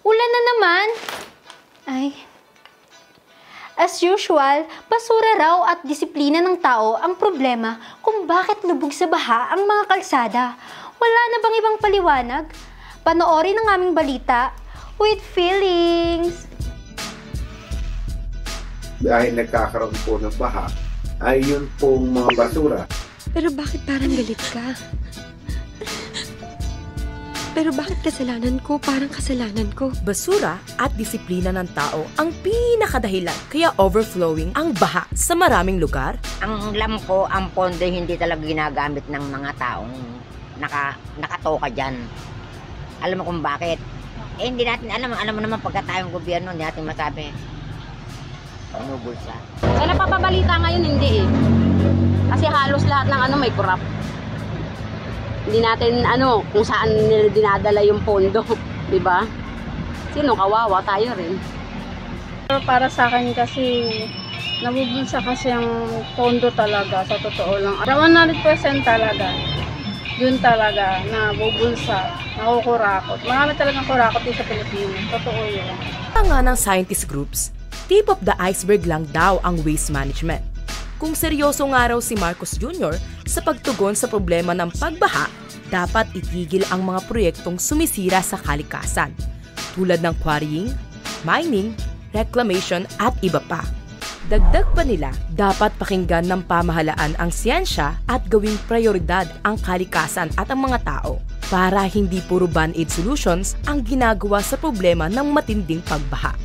Ulan na naman. Ay. As usual, basura raw at disiplina ng tao ang problema kung bakit lubog sa baha ang mga kalsada. Wala na bang ibang paliwanag? Panoorin ang aming balita with feelings. Dahil nagkakaroon po ng baha, ay yun pong mga basura. Pero bakit parang galit ka? Pero bakit kasalanan ko? Parang kasalanan ko. Basura at disiplina ng tao ang pinakadahilan kaya overflowing ang baha sa maraming lugar. Ang alam ko, ang pondo hindi talaga ginagamit ng mga taong nakatoka dyan. Alam mo kung bakit? Eh hindi natin alam mo naman pagka tayong gobyerno, hindi natin masabi. Ano bulsa? Sa napapabalita ngayon, hindi eh. Kasi halos lahat ng may corrupt. Hindi natin kung saan nila dinadala yung pondo, di ba? Sino kawawa, tayo rin. Pero para sa akin kasi nabubulsa kasi ang pondo talaga, sa totoo lang. 100% talaga. Yun talaga, nabubulsa, nakukurakot. Marami talagang kurakot din sa Pilipinas. Totoo yun. Ang nga ng scientist groups, tip of the iceberg lang daw ang waste management. Kung seryoso nga raw si Marcos Jr. sa pagtugon sa problema ng pagbaha, dapat itigil ang mga proyektong sumisira sa kalikasan, tulad ng quarrying, mining, reclamation at iba pa. Dagdag pa nila, dapat pakinggan ng pamahalaan ang siyensya at gawing prioridad ang kalikasan at ang mga tao para hindi puro band-aid solutions ang ginagawa sa problema ng matinding pagbaha.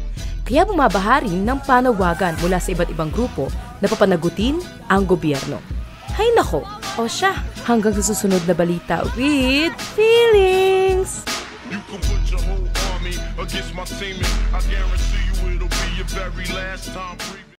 Kaya bumabaha rin ng panawagan mula sa iba't ibang grupo na papanagutin ang gobyerno. Hay nako, o siya, hanggang sa susunod na balita with feelings! You can put your whole army against my team, I guarantee you it'll be your very last time.